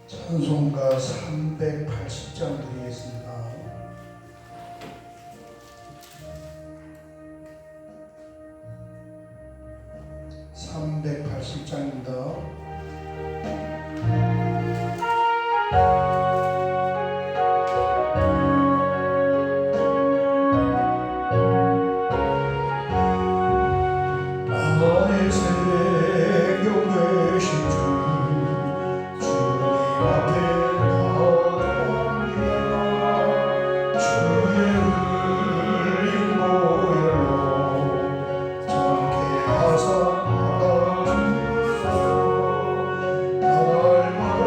찬송가 380장 드리겠습니다. 380장입니다. 나의 생명 되신 주 주님 앞에 나옵니다. 주의 흘린 보혈로 정케 하사 받아주소서. 날마다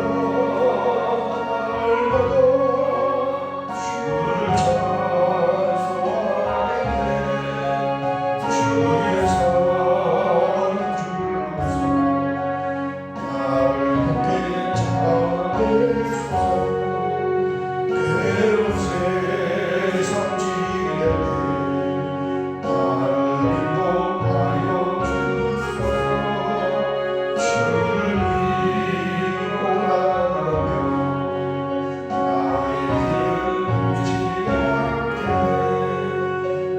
주를 찬송하네. 주의 사랑을 주소서. 나를 함께 잡으소서. 괴로운 세상 지경에 나를 인도하여 주소서. 주를 믿고 나가며 나의 길을 묻지 않게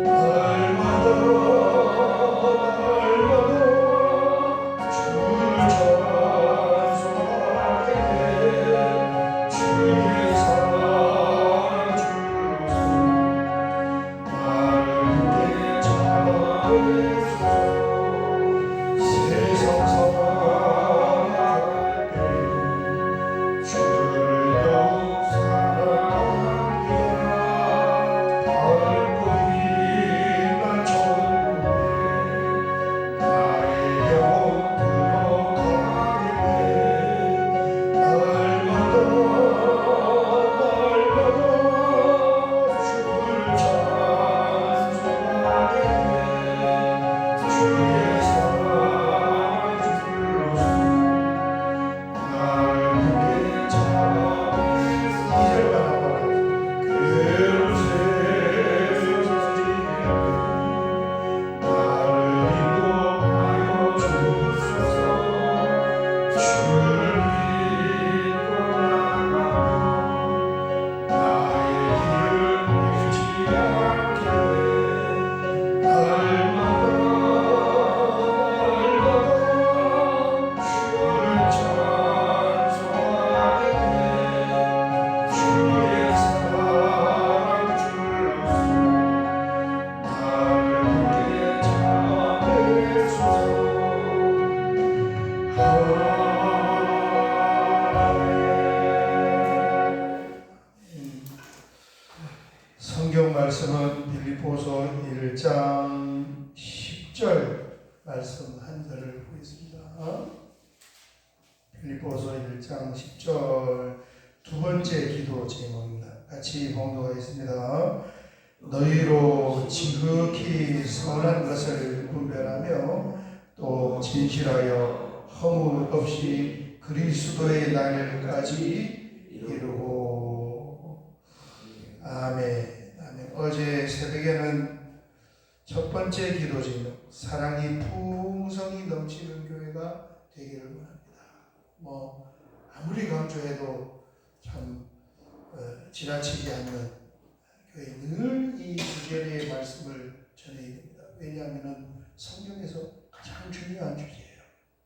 날마다 주를 찬송하게 주의 사랑을 주소서. 나를 함께 잡으소서. 세상 살아갈 때 주를 더욱 사랑하게 밝고 빛난 천국에 나의 영혼 들어가게 날마다 주를 찬송하게 주의 사랑을 주소서. 나를 함께 잡으소서. 괴로운 세상 지경에 나를 인도하여 주소서. 주를 믿고 나가며 나의 길을 잃지 않게 날마다 주를 찬송하게 주의 사랑을 주소서. 나를 함께 잡으소서. 성경 말씀은 빌립보서 1장 10절 말씀 한 절을 보겠습니다. 빌립보서 1장 10절 두 번째 기도 제목입니다. 같이 봉독하겠습니다. 너희로 지극히 선한 것을 분별하며 또 진실하여 허물 없이 그리스도의 날까지 이루고. 아멘. 아멘. 어제 새벽에는 첫 번째 기도 제목 사랑이 풍성히 넘치는 교회가 되기를 원합니다. 아무리 강조해도 참 지나치지 않는 교회, 늘 이 주제의 말씀을 전해야 됩니다. 왜냐하면 성경에서 가장 중요한 주제예요.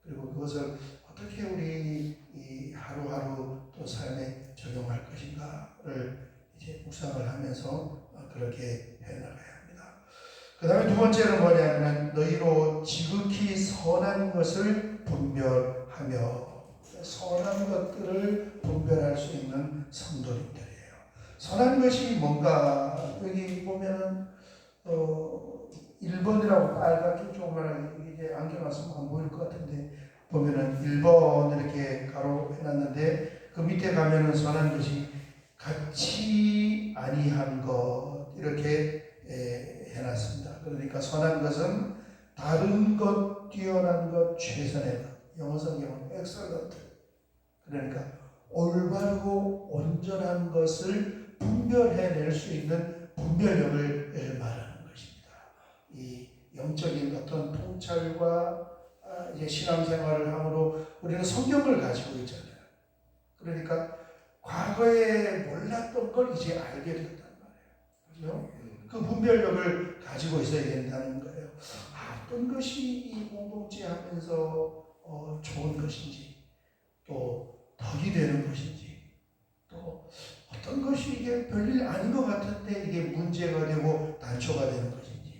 그리고 그것을 어떻게 우리 이 하루하루 또 삶에 적용할 것인가를 이제 묵상을 하면서 그렇게 해나가야 합니다. 그 다음에 두 번째는 뭐냐면 너희로 지극히 선한 것을 분별하며, 선한 것들을 분별할 수 있는 성도님들이에요. 선한 것이 뭔가 여기 보면은 1번이라고 빨갛게 조그만하게 이게 안경 왔으면 안 보일 것 같은데 보면은 1번 이렇게 가로 해놨는데 그 밑에 가면은 선한 것이 같이 아니한 것 이렇게 해놨습니다. 그러니까 선한 것은 다른 것, 뛰어난 것, 최선의 것. 영어 성경은 excellent. 그러니까 올바르고 온전한 것을 분별해낼 수 있는 분별력을 말하는 것입니다. 이 영적인 어떤 통찰과 이제 신앙생활을 함으로 우리는 성경을 가지고 있잖아요. 그러니까 과거에 몰랐던 걸 이제 알게 됐단 말이에요. 그죠? 그 분별력을 가지고 있어야 된다는 거예요. 어떤 것이 이 공동체 하면서 좋은 것인지, 또 덕이 되는 것인지, 또 어떤 것이 이게 별일 아닌 것 같은데 이게 문제가 되고 단초가 되는 것인지,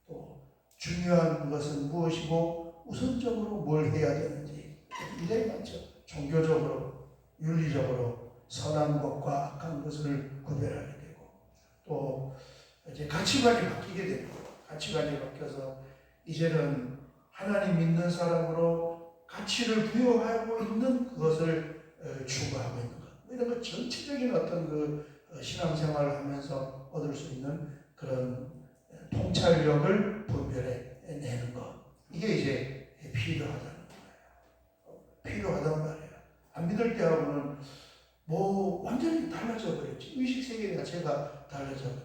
또 중요한 것은 무엇이고 우선적으로 뭘 해야 되는지 굉장히 많죠. 종교적으로, 윤리적으로 선한 것과 악한 것을 구별하게 되고, 또 이제 가치관이 바뀌게 되고, 가치관이 바뀌어서 이제는 하나님 믿는 사람으로 가치를 부여하고 있는 그것을 추구하고 있는 것. 이런 것 전체적인 어떤 그 신앙생활을 하면서 얻을 수 있는 그런 통찰력을 분별해내는 것. 이게 이제 필요하다는 거예요. 필요하단 말이에요. 안 믿을 때하고는 뭐 완전히 달라져 버렸지. 의식세계 자체가 달라져 버린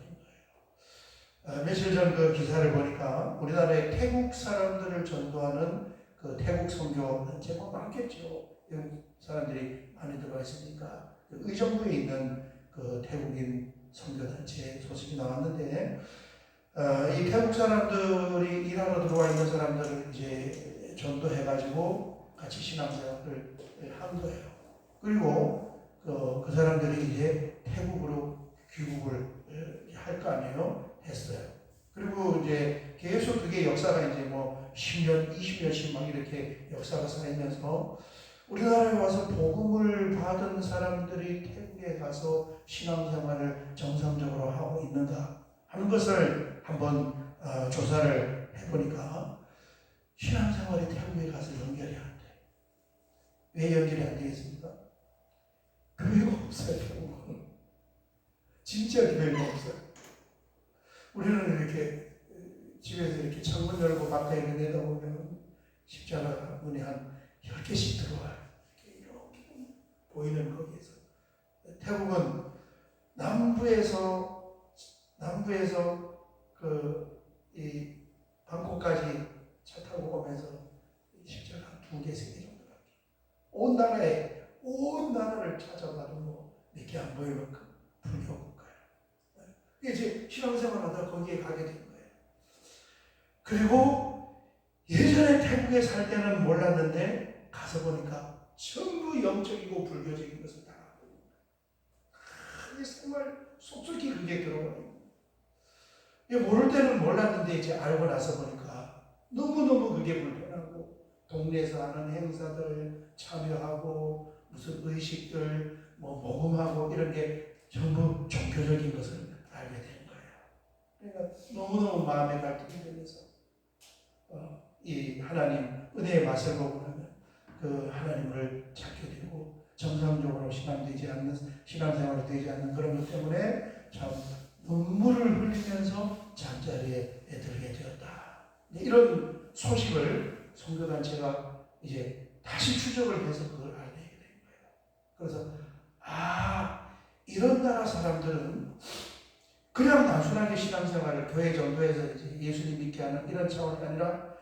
거예요. 며칠 전 그 기사를 보니까 우리나라의 태국 사람들을 전도하는 그 태국 선교 단체가 많겠죠. 외국 사람들이 많이 들어와 있으니까 의정부에 있는 그 태국인 선교단체 소식이 나왔는데, 이 태국 사람들이 일하러 들어와 있는 사람들을 이제 전도해가지고 같이 신앙생활을 한 거예요. 그리고 그 사람들이 이제 태국으로 귀국을 할 거 아니에요? 했어요. 그리고 이제 계속 그게 역사가 이제 뭐 10년, 20년씩 막 이렇게 역사가 쌓이면서 우리나라에 와서 복음을 받은 사람들이 태국에 가서 신앙생활을 정상적으로 하고 있는가 하는 것을 한번 조사를 해보니까 신앙생활이 태국에 가서 연결이 안 돼. 왜 연결이 안 되겠습니까? 교회가 없어요. 태국은. 진짜 교회가 없어요. 우리는 이렇게 집에서 이렇게 창문 열고 바깥에 내다보면 십자가 문이 한 10개씩 들어와요. 이렇게 보이는 거기에서. 태국은 남부에서 이 방콕까지 차 타고 오면서 십자가 한 2개, 3개 정도밖에. 온 나라를 찾아봐도 뭐 몇 개 안 보일 만큼 불교 국가예요. 이제 신앙생활 하다가 거기에 가게 된 거예요. 그리고 예전에 태국에 살 때는 몰랐는데 가서 보니까 전부 영적이고 불교적인 것을 다 하고 있는 거예요. 정말 속속히 그게 들어와요. 모를 때는 몰랐는데 이제 알고 나서 보니까 너무너무 그게 불편하고, 동네에서 하는 행사들 참여하고 무슨 의식들 뭐 모금하고 이런 게 전부 종교적인 것을 알게 된 거예요. 그러니까 너무너무 마음의 갈등이 되면서 이 하나님 은혜의 맛을 보고 나면 그 하나님을 찾게 되고, 정상적으로 신앙생활이 되지 않는 그런 것 때문에 참 눈물을 흘리면서 잠자리에 들게 되었다. 이런 소식을 선교단체가 이제 다시 추적을 해서 그걸 알게 된 거예요. 그래서 이런 나라 사람들은 그냥 단순하게 신앙생활을 교회 전도해서 이제 예수님 믿게 하는 이런 차원이 아니라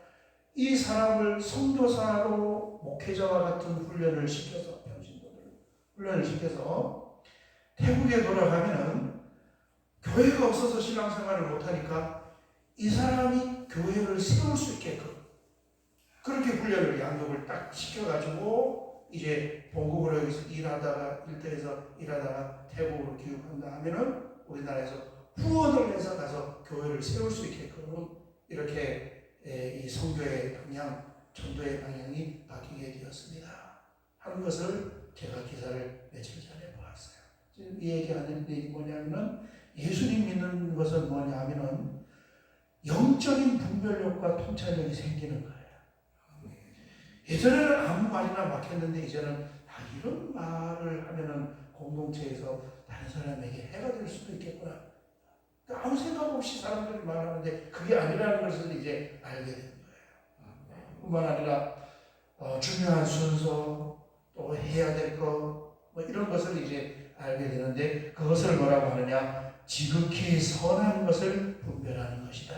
이 사람을 선교사로 목회자와 같은 훈련을 시켜서, 평신도들 훈련을 시켜서 태국에 돌아가면은 교회가 없어서 신앙생활을 못하니까 이 사람이 교회를 세울 수 있게끔 그렇게 훈련을 양육을 딱 시켜가지고 이제 본국으로 여기서 일터에서 일하다가 태국으로 귀국한다 하면은 우리나라에서 후원을 해서 가서 교회를 세울 수 있게끔 이렇게 이 선교의 방향, 전도의 방향이 바뀌게 되었습니다 하는 것을 제가 기사를 며칠 전에 보았어요. 지금 이 얘기하는 일이 뭐냐면은, 예수님 믿는 것은 뭐냐면은 영적인 분별력과 통찰력이 생기는 거예요. 예전에는 아무 말이나 막 했는데 이제는 이런 말을 하면은 공동체에서 다른 사람에게 해가 될 수도 있겠구나. 아무 생각 없이 사람들이 말하는데 그게 아니라는 것을 이제 알게 된 거예요. 뿐만 아니라 중요한 순서, 또 해야 될 것, 뭐 이런 것을 이제 알게 되는데, 그것을 뭐라고 하느냐? 지극히 선한 것을 분별하는 것이다.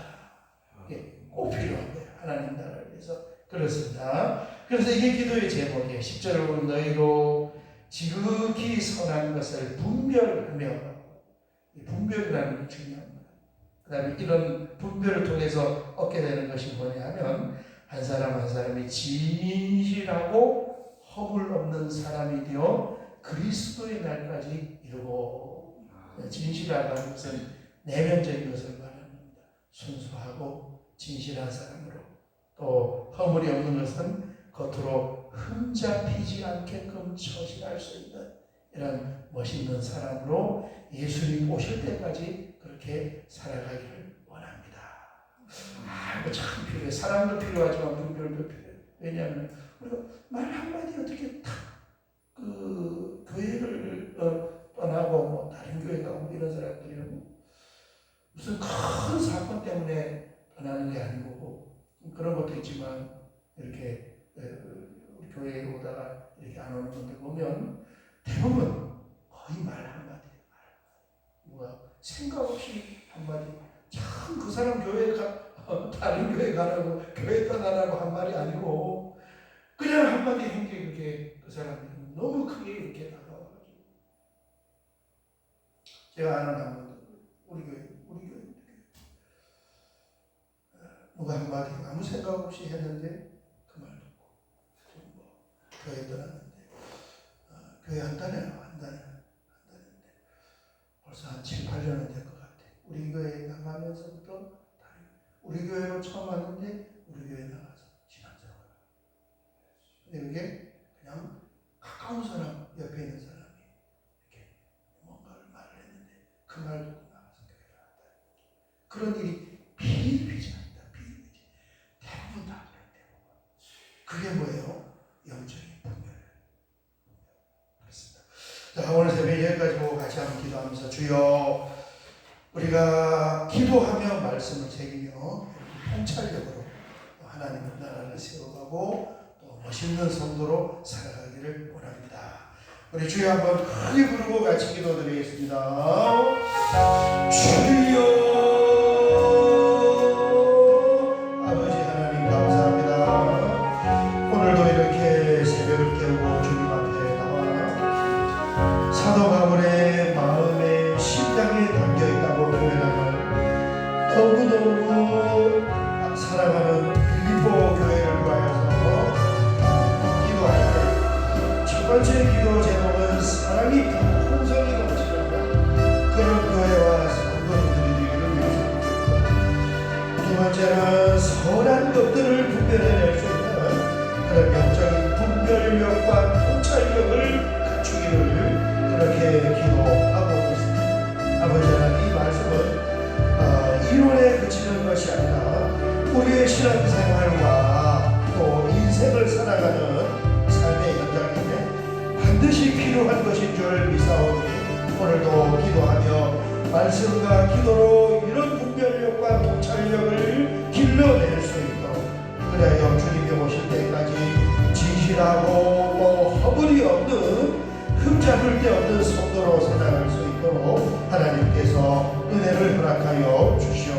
이게 꼭 필요한 거예요. 하나님 나라를 위해서. 그렇습니다. 그래서 이게 기도의 제목이에요. 10절을 보면 너희로 지극히 선한 것을 분별하며, 분별이라는 게 중요합니다. 그 다음에 이런 분별을 통해서 얻게 되는 것이 뭐냐면 한 사람 한 사람이 진실하고 허물 없는 사람이 되어 그리스도의 날까지 이루고, 진실하다는 것은 내면적인 것을 말합니다. 순수하고 진실한 사람으로, 또 허물이 없는 것은 겉으로 흠잡히지 않게끔 처신할 수 있는 이런 멋있는 사람으로 예수님 오실 때까지 그렇게 살아가기를 원합니다. 이거 참 필요해. 사랑도 필요하지만 분별도 필요해. 왜냐하면 우리가 말 한마디 어떻게 그 교회를 떠나고 뭐 다른 교회 가고 이런 사람들이는 무슨 큰 사건 때문에 떠나는 게 아니고, 그런 것도 있지만 이렇게 우리 교회에 오다가 이렇게 안 오는 분들 보면 대부분 거의 말 한마디, 뭐야 생각 없이 한마디. 참 그 사람 교회 다른 교회 가라고, 교회 떠나라고 한 말이 아니고 그냥 한마디 한 게 그게 그 사람들은 너무 크게 이렇게 다가와가지고. 제가 아는 한 분, 우리 교회 누가 한마디 아무 생각 없이 했는데 그 말 듣고 뭐 교회 떠났는데, 교회 한 달이나 벌써 한 7, 8년은 될 것 같아. 우리 교회 나가면서부터 우리 교회로 처음 왔는데 우리 교회 나가서 신앙생활. 근데 그게 그냥 가까운 사람, 옆에 있는 사람이 이렇게 뭔가를 말을 했는데 그 말 듣고 나가서 교회를 한다. 그런 일이 비일비재합니다. 대부분 다 그래요. 그게 뭐예요? 영적인 분별. 그렇습니다. 자, 오늘 새벽에 여기까지 보고 같이 한번 기도하면서, 주여, 우리가 기도하며 말씀을 새기며 통찰력으로 하나님의 나라를 세워가고 또 멋있는 성도로 살아가기를 원합니다. 우리 주여 한번 크게 부르고 같이 기도드리겠습니다. 주여, 사도 바울의 마음에 심장에 담겨있다고 표현하는 너무너무 사랑하는 빌립보 교회를 위하여서 기도할 때 첫 번째 기도 제목은 사랑이 풍성이 넘치는 그런 교회와 성도들이 되기를 위해서, 두 번째는 선한 것들을 분별해낼 수 있는 그런 영적인 분별력과 통찰력을 갖추기를 그렇게 기도하고 있습니다. 아버지 하나님, 이 말씀은 이론에 그치는 것이 아니라 우리의 신앙생활과 또 인생을 살아가는 삶의 현장에 반드시 필요한 것인 줄 믿사오니 오늘도 기도하며 말씀과 기도로 이런 분별력과 통찰력을 길러낼 수 있도록, 그래야 주님이 오실 때까지 진실하고 또 허물이 없는 흠잡을 데 없는 성도로 살아갈 수 있도록 하나님께서 은혜를 허락하여 주시옵소서.